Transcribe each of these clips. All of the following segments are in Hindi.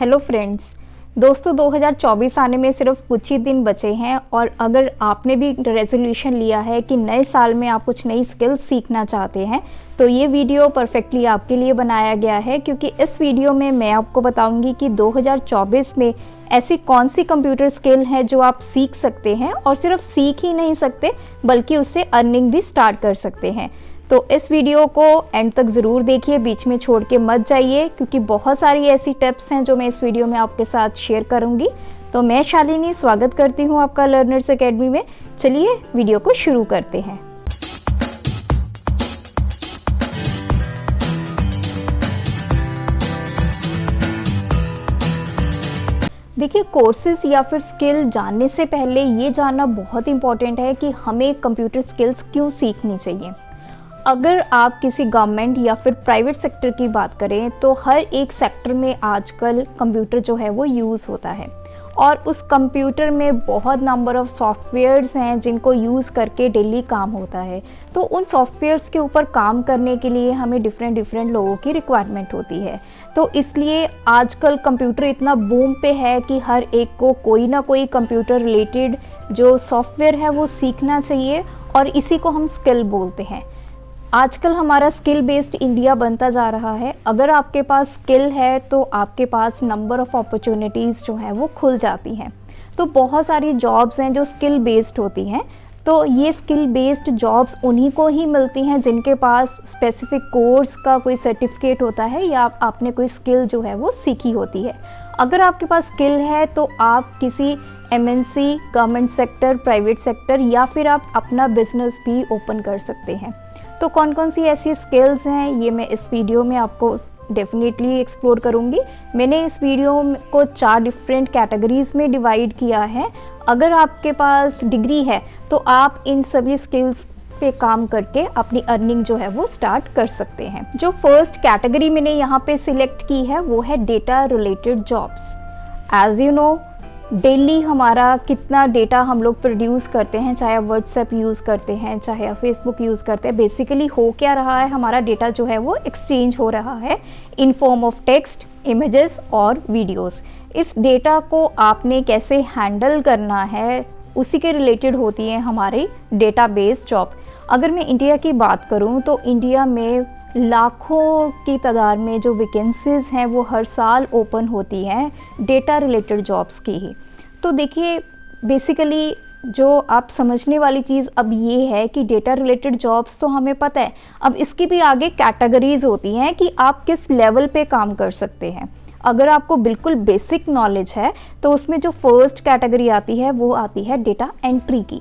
हेलो फ्रेंड्स, दोस्तों 2024 आने में सिर्फ कुछ ही दिन बचे हैं और अगर आपने भी रेजोल्यूशन लिया है कि नए साल में आप कुछ नई स्किल्स सीखना चाहते हैं तो ये वीडियो परफेक्टली आपके लिए बनाया गया है, क्योंकि इस वीडियो में मैं आपको बताऊंगी कि 2024 में ऐसी कौन सी कंप्यूटर स्किल है जो आप सीख सकते हैं और सिर्फ सीख ही नहीं सकते बल्कि उससे अर्निंग भी स्टार्ट कर सकते हैं। तो इस वीडियो को एंड तक ज़रूर देखिए, बीच में छोड़ के मत जाइए, क्योंकि बहुत सारी ऐसी टिप्स हैं जो मैं इस वीडियो में आपके साथ शेयर करूंगी। तो मैं शालिनी स्वागत करती हूं आपका लर्नर्स एकेडमी में। चलिए वीडियो को शुरू करते हैं। देखिए, कोर्सेज या फिर स्किल जानने से पहले ये जानना बहुत इंपॉर्टेंट है कि हमें कंप्यूटर स्किल्स क्यों सीखनी चाहिए। अगर आप किसी गवर्नमेंट या फिर प्राइवेट सेक्टर की बात करें तो हर एक सेक्टर में आजकल कंप्यूटर जो है वो यूज़ होता है और उस कंप्यूटर में बहुत नंबर ऑफ़ सॉफ्टवेयर्स हैं जिनको यूज़ करके डेली काम होता है। तो उन सॉफ्टवेयर्स के ऊपर काम करने के लिए हमें डिफरेंट लोगों की रिक्वायरमेंट होती है। तो इसलिए आजकल कंप्यूटर इतना बूम पे है कि हर एक को कोई ना कोई कंप्यूटर रिलेटेड जो सॉफ्टवेयर है वो सीखना चाहिए और इसी को हम स्किल बोलते हैं। आजकल हमारा स्किल बेस्ड इंडिया बनता जा रहा है। अगर आपके पास स्किल है तो आपके पास नंबर ऑफ़ अपॉर्चुनिटीज़ जो हैं वो खुल जाती हैं। तो बहुत सारी जॉब्स हैं जो स्किल बेस्ड होती हैं। तो ये स्किल बेस्ड जॉब्स उन्हीं को ही मिलती हैं जिनके पास स्पेसिफिक कोर्स का कोई सर्टिफिकेट होता है या आपने कोई स्किल जो है वो सीखी होती है। अगर आपके पास स्किल है तो आप किसी MNC, government sector, private sector या फिर आप अपना बिजनेस भी ओपन कर सकते हैं। तो कौन कौन सी ऐसी स्किल्स हैं ये मैं इस वीडियो में आपको डेफिनेटली एक्सप्लोर करूंगी। मैंने इस वीडियो को 4 डिफरेंट कैटेगरीज में डिवाइड किया है। अगर आपके पास डिग्री है तो आप इन सभी स्किल्स पे काम करके अपनी अर्निंग जो है वो स्टार्ट कर सकते हैं। जो फर्स्ट कैटेगरी मैंने यहाँ पे सिलेक्ट की है वो है data related jobs. As you know, daily हमारा कितना डेटा हम लोग प्रोड्यूस करते हैं, चाहे आप व्हाट्सएप यूज़ करते हैं, चाहे आप फेसबुक यूज़ करते हैं। बेसिकली हो क्या रहा है, हमारा डेटा जो है वो एक्सचेंज हो रहा है in form of text, images और वीडियोस। इस डेटा को आपने कैसे हैंडल करना है उसी के रिलेटेड होती है हमारी डेटाबेस जॉब। अगर मैं इंडिया की बात करूं तो इंडिया में लाखों की तादाद में जो वैकेंसीज हैं वो हर साल ओपन होती हैं डेटा रिलेटेड जॉब्स की ही। तो देखिए, बेसिकली जो आप समझने वाली चीज़ अब ये है कि डेटा रिलेटेड जॉब्स तो हमें पता है, अब इसकी भी आगे कैटेगरीज होती हैं कि आप किस लेवल पे काम कर सकते हैं। अगर आपको बिल्कुल बेसिक नॉलेज है तो उसमें जो फर्स्ट कैटेगरी आती है वो आती है डेटा एंट्री की,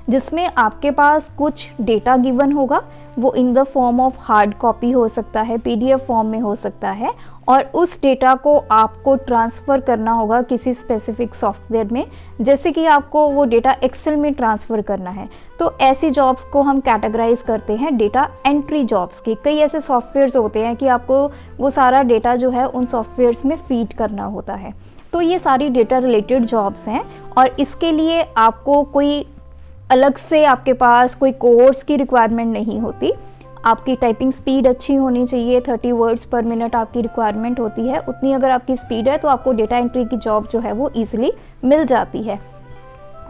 जिसमें आपके पास कुछ डेटा गिवन होगा, वो in the form of hard copy हो सकता है, PDF फॉर्म में हो सकता है, और उस डेटा को आपको ट्रांसफ़र करना होगा किसी स्पेसिफिक सॉफ्टवेयर में। जैसे कि आपको वो डेटा एक्सेल में ट्रांसफ़र करना है तो ऐसी जॉब्स को हम कैटेगराइज करते हैं डेटा एंट्री जॉब्स की। कई ऐसे सॉफ्टवेयर्स होते हैं कि आपको वो सारा डेटा जो है उन सॉफ्टवेयर्स में फीड करना होता है। तो ये सारी डेटा रिलेटेड जॉब्स हैं और इसके लिए आपको कोई अलग से आपके पास कोई कोर्स की रिक्वायरमेंट नहीं होती। आपकी टाइपिंग स्पीड अच्छी होनी चाहिए, 30 वर्ड्स पर मिनट आपकी रिक्वायरमेंट होती है। उतनी अगर आपकी स्पीड है तो आपको डेटा एंट्री की जॉब जो है वो ईजिली मिल जाती है।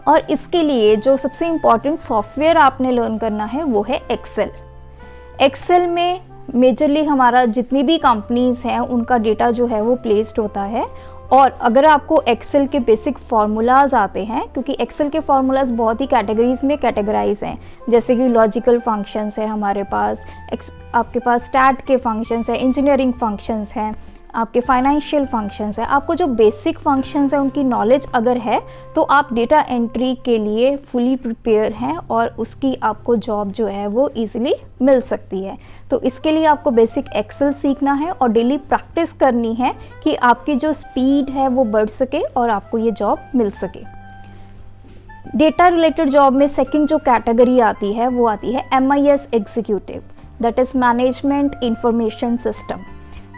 और इसके लिए जो सबसे इम्पॉर्टेंट सॉफ्टवेयर आपने लर्न करना है वो है एक्सेल। एक्सेल में मेजरली हमारा जितनी भी कंपनीज़ हैं उनका डेटा जो है वो प्लेस्ड होता है। और अगर आपको एक्सेल के बेसिक फार्मूलाज आते हैं, क्योंकि एक्सेल के फार्मूलाज बहुत ही कैटेगरीज में कैटेगराइज हैं, जैसे कि लॉजिकल फंक्शंस है हमारे पास, आपके पास स्टैट के फंक्शंस है, इंजीनियरिंग फंक्शंस हैं, आपके फाइनेंशियल फंक्शंस है। आपको जो बेसिक फंक्शंस हैं उनकी नॉलेज अगर है तो आप डेटा एंट्री के लिए फुली प्रिपेयर हैं और उसकी आपको जॉब जो है वो ईजिली मिल सकती है। तो इसके लिए आपको बेसिक एक्सेल सीखना है और डेली प्रैक्टिस करनी है कि आपकी जो स्पीड है वो बढ़ सके और आपको ये जॉब मिल सके। डेटा रिलेटेड जॉब में सेकंड जो कैटेगरी आती है वो आती है MIS executive, that is management information system.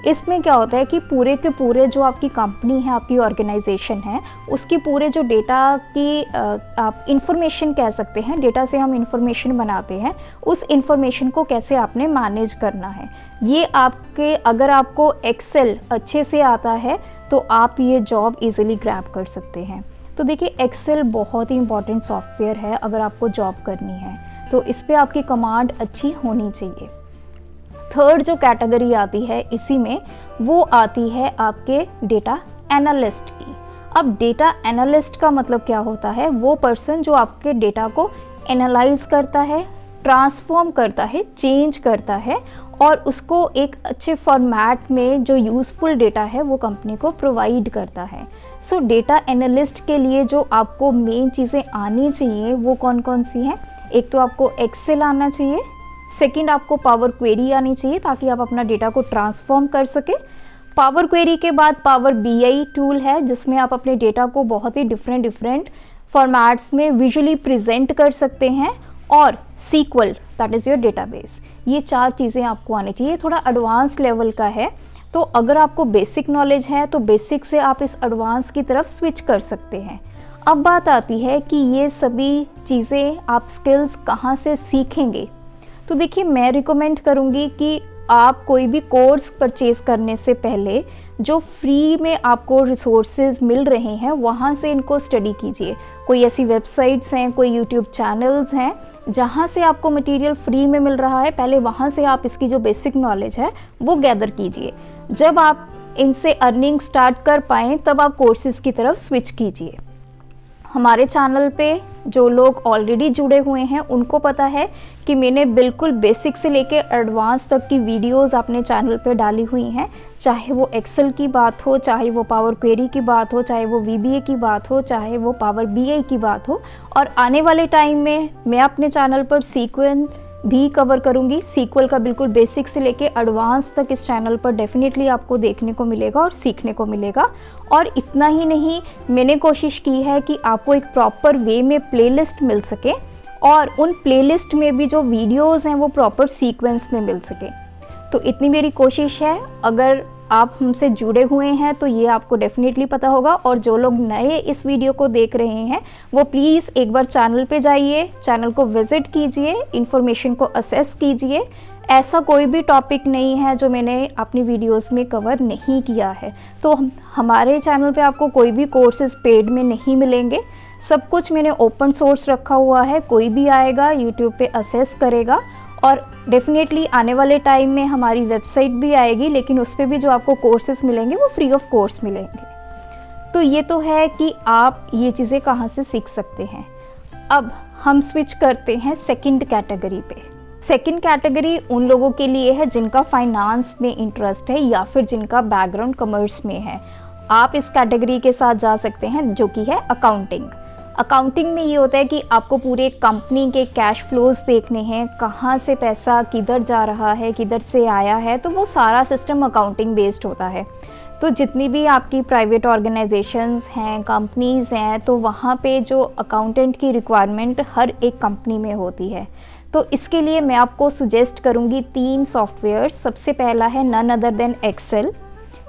इसमें क्या होता है कि पूरे के पूरे जो आपकी कंपनी है, आपकी ऑर्गेनाइजेशन है, उसकी पूरे जो डेटा की आप इंफॉर्मेशन कह सकते हैं, डेटा से हम इंफॉर्मेशन बनाते हैं, उस इंफॉर्मेशन को कैसे आपने मैनेज करना है। ये आपके, अगर आपको एक्सेल अच्छे से आता है तो आप ये जॉब इजीली ग्रैब कर सकते हैं। तो देखिए एक्सेल बहुत ही इंपॉर्टेंट सॉफ्टवेयर है अगर आपको जॉब करनी है, तो इस पे आपकी कमांड अच्छी होनी चाहिए। थर्ड जो कैटेगरी आती है इसी में, वो आती है आपके डेटा एनालिस्ट की। अब डेटा एनालिस्ट का मतलब क्या होता है? वो पर्सन जो आपके डेटा को एनालाइज करता है, ट्रांसफॉर्म करता है, चेंज करता है और उसको एक अच्छे फॉर्मेट में जो यूज़फुल डेटा है वो कंपनी को प्रोवाइड करता है। सो डेटा एनालिस्ट के लिए जो आपको मेन चीज़ें आनी चाहिए वो कौन कौन सी हैं? एक तो आपको एक्सेल आना चाहिए, सेकंड आपको पावर क्वेरी आनी चाहिए ताकि आप अपना डेटा को ट्रांसफॉर्म कर सके। पावर क्वेरी के बाद पावर बीआई टूल है जिसमें आप अपने डेटा को बहुत ही डिफरेंट फॉर्मेट्स में विजुअली प्रेजेंट कर सकते हैं, और SQL that is your database. ये 4 चीज़ें आपको आनी चाहिए। थोड़ा एडवांस लेवल का है, तो अगर आपको बेसिक नॉलेज है तो बेसिक से आप इस एडवांस की तरफ स्विच कर सकते हैं। अब बात आती है कि ये सभी चीज़ें आप स्किल्स कहाँ से सीखेंगे। तो देखिए मैं रिकमेंड करूँगी कि आप कोई भी कोर्स परचेज़ करने से पहले जो फ्री में आपको रिसोर्सेज मिल रहे हैं वहाँ से इनको स्टडी कीजिए। कोई ऐसी वेबसाइट्स हैं, कोई यूट्यूब चैनल्स हैं जहाँ से आपको मटेरियल फ्री में मिल रहा है, पहले वहाँ से आप इसकी जो बेसिक नॉलेज है वो गैदर कीजिए। जब आप इनसे अर्निंग स्टार्ट कर पाएँ तब आप कोर्सेज़ की तरफ स्विच कीजिए। हमारे चैनल पे जो लोग ऑलरेडी जुड़े हुए हैं उनको पता है कि मैंने बिल्कुल बेसिक से लेके एडवांस तक की वीडियोस अपने चैनल पे डाली हुई हैं, चाहे वो एक्सेल की बात हो, चाहे वो पावर क्वेरी की बात हो, चाहे वो वीबीए की बात हो, चाहे वो पावर बीआई की बात हो। और आने वाले टाइम में मैं अपने चैनल पर सीक्वेल भी कवर करूंगी। सीक्वल का बिल्कुल बेसिक से लेके एडवांस तक इस चैनल पर डेफिनेटली आपको देखने को मिलेगा और सीखने को मिलेगा। और इतना ही नहीं, मैंने कोशिश की है कि आपको एक प्रॉपर वे में प्लेलिस्ट मिल सके और उन प्लेलिस्ट में भी जो वीडियोस हैं वो प्रॉपर सीक्वेंस में मिल सके। तो इतनी मेरी कोशिश है। अगर आप हमसे जुड़े हुए हैं तो ये आपको डेफिनेटली पता होगा, और जो लोग नए इस वीडियो को देख रहे हैं वो प्लीज़ एक बार चैनल पे जाइए, चैनल को विज़िट कीजिए, इन्फॉर्मेशन को असेस कीजिए। ऐसा कोई भी टॉपिक नहीं है जो मैंने अपनी वीडियोस में कवर नहीं किया है। तो हमारे चैनल पे आपको कोई भी कोर्सेज पेड में नहीं मिलेंगे, सब कुछ मैंने ओपन सोर्स रखा हुआ है। कोई भी आएगा यूट्यूब पे असेस करेगा, और डेफिनेटली आने वाले टाइम में हमारी वेबसाइट भी आएगी, लेकिन उस पर भी जो आपको कोर्सेज मिलेंगे वो फ्री ऑफ कोर्स मिलेंगे। तो ये तो है कि आप ये चीज़ें कहाँ से सीख सकते हैं। अब हम स्विच करते हैं सेकंड कैटेगरी पे। सेकंड कैटेगरी उन लोगों के लिए है जिनका फाइनेंस में इंटरेस्ट है या फिर जिनका बैकग्राउंड कॉमर्स में है। आप इस कैटेगरी के साथ जा सकते हैं, जो कि है अकाउंटिंग। अकाउंटिंग में ये होता है कि आपको पूरे कंपनी के कैश फ्लोज देखने हैं, कहाँ से पैसा किधर जा रहा है, किधर से आया है, तो वो सारा सिस्टम अकाउंटिंग बेस्ड होता है। तो जितनी भी आपकी प्राइवेट ऑर्गेनाइजेशंस हैं, कंपनीज़ हैं, तो वहाँ पे जो अकाउंटेंट की रिक्वायरमेंट हर एक कंपनी में होती है। तो इसके लिए मैं आपको सुजेस्ट करूँगी 3 सॉफ्टवेयर। सबसे पहला है none other than Excel.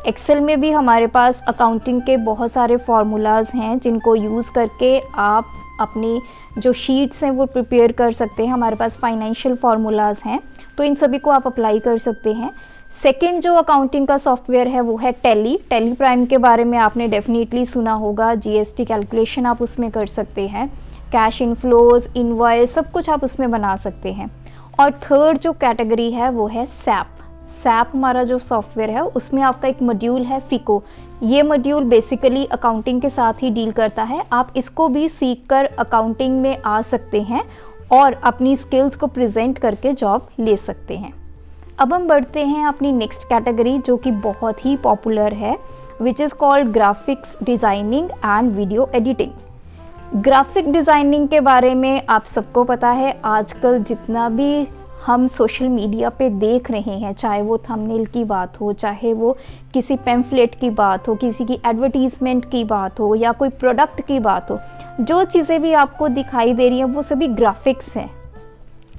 Excel में भी हमारे पास अकाउंटिंग के बहुत सारे फार्मूलाज हैं जिनको यूज़ करके आप अपनी जो शीट्स हैं वो प्रिपेयर कर सकते हैं। हमारे पास फाइनेंशियल फार्मूलाज हैं, तो इन सभी को आप अप्लाई कर सकते हैं। सेकंड जो अकाउंटिंग का सॉफ्टवेयर है वो है टैली प्राइम के बारे में आपने डेफिनेटली सुना होगा। जीएसटी कैलकुलेशन आप उसमें कर सकते हैं, कैश इनफ्लोज, इनवॉइस, सब कुछ आप उसमें बना सकते हैं। और थर्ड जो कैटेगरी है वो है सैप हमारा जो सॉफ्टवेयर है उसमें आपका एक मॉड्यूल है फिको। ये मॉड्यूल बेसिकली अकाउंटिंग के साथ ही डील करता है। आप इसको भी सीख कर अकाउंटिंग में आ सकते हैं और अपनी स्किल्स को प्रेजेंट करके जॉब ले सकते हैं। अब हम बढ़ते हैं अपनी नेक्स्ट कैटेगरी जो कि बहुत ही पॉपुलर है, which is called graphics designing and video editing. Graphic designing के बारे में आप सबको पता है। आजकल जितना भी हम सोशल मीडिया पे देख रहे हैं, चाहे वो थंबनेल की बात हो, चाहे वो किसी पैम्फलेट की बात हो, किसी की एडवर्टीज़मेंट की बात हो या कोई प्रोडक्ट की बात हो, जो चीज़ें भी आपको दिखाई दे रही हैं वो सभी ग्राफिक्स हैं।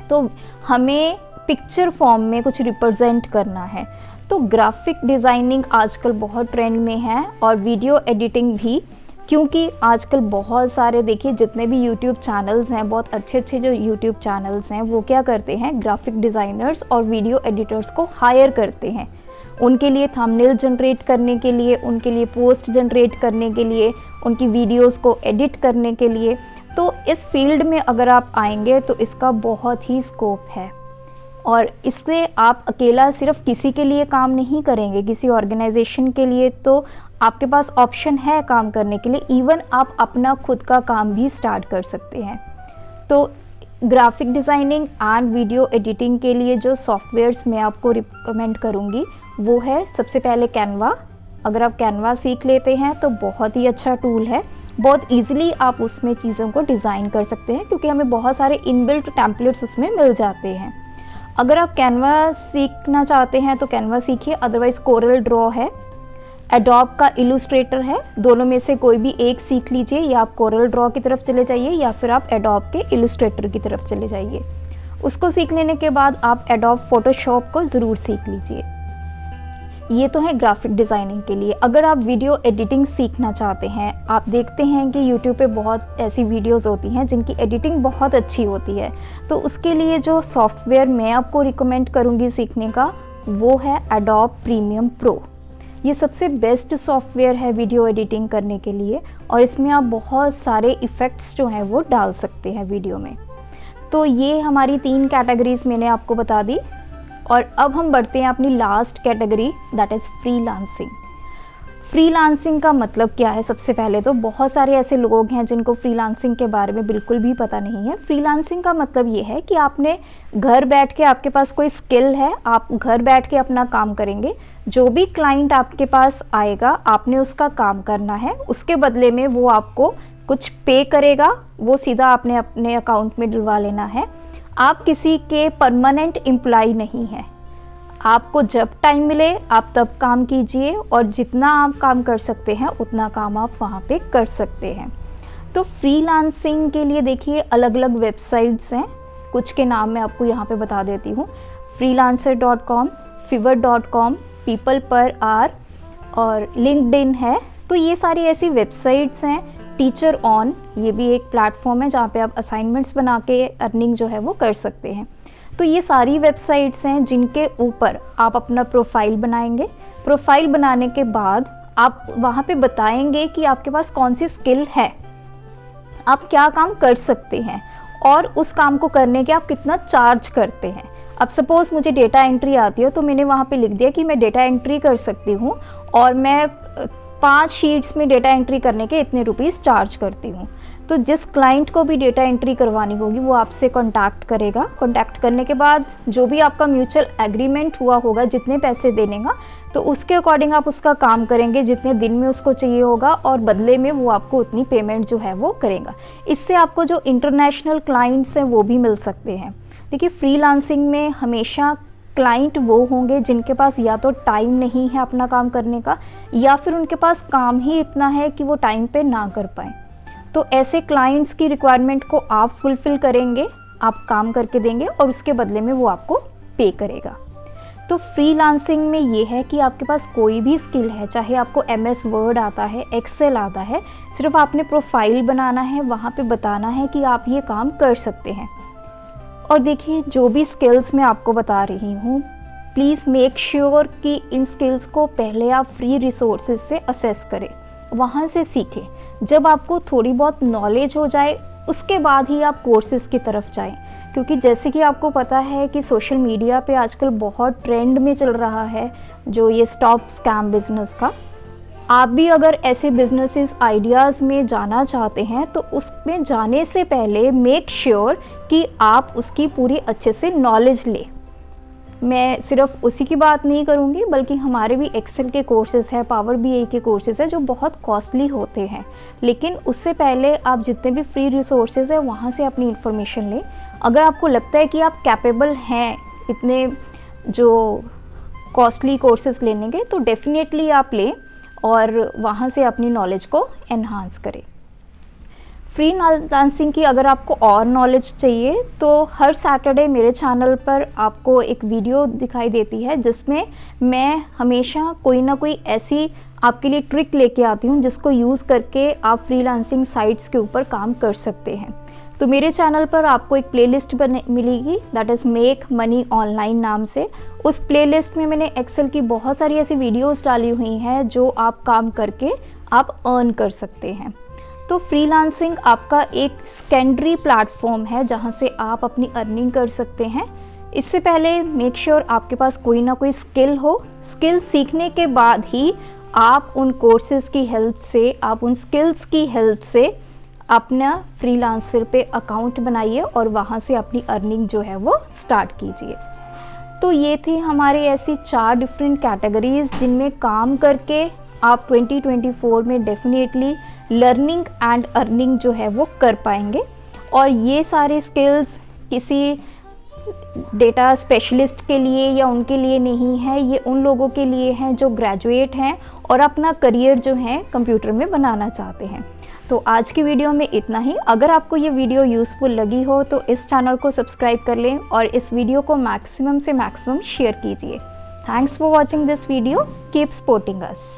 तो हमें पिक्चर फॉर्म में कुछ रिप्रेजेंट करना है, तो ग्राफिक डिज़ाइनिंग आजकल बहुत ट्रेंड में है, और वीडियो एडिटिंग भी, क्योंकि आजकल बहुत सारे देखिए जितने भी यूट्यूब चैनल्स हैं, बहुत अच्छे अच्छे जो यूट्यूब चैनल्स हैं वो क्या करते हैं, ग्राफिक डिज़ाइनर्स और वीडियो एडिटर्स को हायर करते हैं। उनके लिए थंबनेल जनरेट करने के लिए, उनके लिए पोस्ट जनरेट करने के लिए, उनकी वीडियोस को एडिट करने के लिए। तो इस फील्ड में अगर आप आएंगे तो इसका बहुत ही स्कोप है, और इससे आप अकेला सिर्फ किसी के लिए काम नहीं करेंगे, किसी ऑर्गेनाइजेशन के लिए तो आपके पास ऑप्शन है काम करने के लिए। इवन आप अपना खुद का काम भी स्टार्ट कर सकते हैं। तो graphic designing and video editing के लिए जो सॉफ्टवेयर्स मैं आपको रिकमेंड करूँगी वो है सबसे पहले कैनवा। अगर आप कैनवा सीख लेते हैं तो बहुत ही अच्छा टूल है, बहुत इजीली आप उसमें चीज़ों को डिज़ाइन कर सकते हैं, क्योंकि हमें बहुत सारे इनबिल्ट टेम्पलेट्स उसमें मिल जाते हैं। अगर आप कैनवा सीखना चाहते हैं तो कैनवा सीखिए, अदरवाइज़ कोरल ड्रॉ है, एडोब का इलस्ट्रेटर है, दोनों में से कोई भी एक सीख लीजिए। या आप कोरल ड्रॉ की तरफ चले जाइए या फिर आप एडोब के इलस्ट्रेटर की तरफ चले जाइए। उसको सीख लेने के बाद आप एडोब फोटोशॉप को ज़रूर सीख लीजिए। ये तो है ग्राफिक डिज़ाइनिंग के लिए। अगर आप वीडियो एडिटिंग सीखना चाहते हैं, आप देखते हैं कि यूट्यूब पे बहुत ऐसी वीडियोस होती हैं जिनकी एडिटिंग बहुत अच्छी होती है, तो उसके लिए जो सॉफ्टवेयर मैं आपको रिकमेंड करूँगी सीखने का वो है एडोब प्रीमियम प्रो। ये सबसे बेस्ट सॉफ्टवेयर है वीडियो एडिटिंग करने के लिए, और इसमें आप बहुत सारे इफ़ेक्ट्स जो हैं वो डाल सकते हैं वीडियो में। तो ये हमारी 3 कैटेगरीज मैंने आपको बता दी, और अब हम बढ़ते हैं अपनी last category, that is freelancing. Freelancing का मतलब क्या है? सबसे पहले तो बहुत सारे ऐसे लोग हैं जिनको फ्रीलांसिंग के बारे में बिल्कुल भी पता नहीं है। फ्रीलांसिंग का मतलब ये है कि आपने घर बैठ के, आपके पास कोई स्किल है, आप घर बैठ के अपना काम करेंगे। जो भी क्लाइंट आपके पास आएगा आपने उसका काम करना है, उसके बदले में वो आपको कुछ पे करेगा, वो सीधा आपने अपने अकाउंट में डलवा लेना है। आप किसी के परमानेंट एम्प्लॉय नहीं हैं। आपको जब टाइम मिले आप तब काम कीजिए, और जितना आप काम कर सकते हैं उतना काम आप वहाँ पे कर सकते हैं। तो फ्रीलांसिंग के लिए देखिए अलग अलग वेबसाइट्स हैं, कुछ के नाम मैं आपको यहाँ पे बता देती हूँ। freelancer.com, fiverr.com, people per hour और लिंक्डइन है। तो ये सारी ऐसी वेबसाइट्स हैं। टीचर ऑन, ये भी एक प्लेटफॉर्म है जहाँ पे आप असाइनमेंट्स बना के अर्निंग जो है वो कर सकते हैं। तो ये सारी वेबसाइट्स हैं जिनके ऊपर आप अपना प्रोफाइल बनाएंगे। प्रोफाइल बनाने के बाद आप वहाँ पे बताएंगे कि आपके पास कौन सी स्किल है, आप क्या काम कर सकते हैं, और उस काम को करने के आप कितना चार्ज करते हैं। अब सपोज़ मुझे डेटा एंट्री आती है तो मैंने वहाँ पे लिख दिया कि मैं डेटा एंट्री कर सकती हूँ और मैं 5 शीट्स में डेटा एंट्री करने के इतने रुपीस चार्ज करती हूँ। तो जिस क्लाइंट को भी डेटा एंट्री करवानी होगी वो आपसे कांटेक्ट करेगा। कांटेक्ट करने के बाद जो भी आपका म्यूचुअल एग्रीमेंट हुआ होगा जितने पैसे देने का, तो उसके अकॉर्डिंग आप उसका काम करेंगे जितने दिन में उसको चाहिए होगा, और बदले में वो आपको उतनी पेमेंट जो है वो करेगा। इससे आपको जो इंटरनेशनल क्लाइंट्स हैं वो भी मिल सकते हैं। देखिए फ्रीलांसिंग में हमेशा क्लाइंट वो होंगे जिनके पास या तो टाइम नहीं है अपना काम करने का, या फिर उनके पास काम ही इतना है कि वो टाइम पे ना कर पाएँ। तो ऐसे क्लाइंट्स की रिक्वायरमेंट को आप फुलफ़िल करेंगे, आप काम करके देंगे और उसके बदले में वो आपको पे करेगा। तो फ्रीलांसिंग में ये है कि आपके पास कोई भी स्किल है, चाहे आपको MS वर्ड आता है, एक्सेल आता है, सिर्फ आपने प्रोफाइल बनाना है, वहाँ पे बताना है कि आप ये काम कर सकते हैं। और देखिए जो भी स्किल्स मैं आपको बता रही हूँ, प्लीज़ मेक श्योर कि इन स्किल्स को पहले आप फ्री रिसोर्सेज से असेस करें, वहाँ से सीखें। जब आपको थोड़ी बहुत नॉलेज हो जाए उसके बाद ही आप कोर्सेज़ की तरफ जाएं, क्योंकि जैसे कि आपको पता है कि सोशल मीडिया पे आजकल बहुत ट्रेंड में चल रहा है जो ये स्टॉप स्कैम बिजनेस का। आप भी अगर ऐसे बिजनेसेस आइडियाज़ में जाना चाहते हैं तो उसमें जाने से पहले मेक श्योर कि आप उसकी पूरी अच्छे से नॉलेज लें। मैं सिर्फ उसी की बात नहीं करूँगी, बल्कि हमारे भी एक्सेल के कोर्सेज़ हैं, पावर BI के कोर्सेज़ हैं जो बहुत कॉस्टली होते हैं। लेकिन उससे पहले आप जितने भी फ्री रिसोर्सेज हैं वहाँ से अपनी इन्फॉर्मेशन लें। अगर आपको लगता है कि आप कैपेबल हैं इतने जो कॉस्टली कोर्सेज़ लेने के, तो डेफिनेटली आप लें और वहाँ से अपनी नॉलेज को एनहांस करें। फ्रीलांसिंग की अगर आपको और नॉलेज चाहिए तो हर सैटरडे मेरे चैनल पर आपको एक वीडियो दिखाई देती है जिसमें मैं हमेशा कोई ना कोई ऐसी आपके लिए ट्रिक लेके आती हूँ जिसको यूज़ करके आप फ्रीलांसिंग साइट्स के ऊपर काम कर सकते हैं। तो मेरे चैनल पर आपको एक प्लेलिस्ट मिलेगी, that is make money online नाम से। उस प्लेलिस्ट में मैंने एक्सेल की बहुत सारी ऐसी वीडियोस डाली हुई हैं जो आप काम करके आप अर्न कर सकते हैं। तो फ्रीलांसिंग आपका एक सेकेंडरी प्लेटफॉर्म है जहां से आप अपनी अर्निंग कर सकते हैं। इससे पहले मेक श्योर आपके पास कोई ना कोई स्किल हो। स्किल सीखने के बाद ही आप उन कोर्सेज़ की हेल्प से, आप उन स्किल्स की हेल्प से अपना फ्रीलांसर पे अकाउंट बनाइए और वहाँ से अपनी अर्निंग जो है वो स्टार्ट कीजिए। तो ये थी हमारे ऐसी 4 डिफरेंट कैटेगरीज जिनमें काम करके आप 2024 में डेफिनेटली लर्निंग एंड अर्निंग जो है वो कर पाएंगे। और ये सारे स्किल्स किसी डेटा स्पेशलिस्ट के लिए या उनके लिए नहीं है, ये उन लोगों के लिए हैं जो ग्रेजुएट हैं और अपना करियर जो है कंप्यूटर में बनाना चाहते हैं। तो आज की वीडियो में इतना ही। अगर आपको ये वीडियो यूज़फुल लगी हो तो इस चैनल को सब्सक्राइब कर लें और इस वीडियो को मैक्सिमम से मैक्सिमम शेयर कीजिए। Thanks for watching this video, keep supporting us.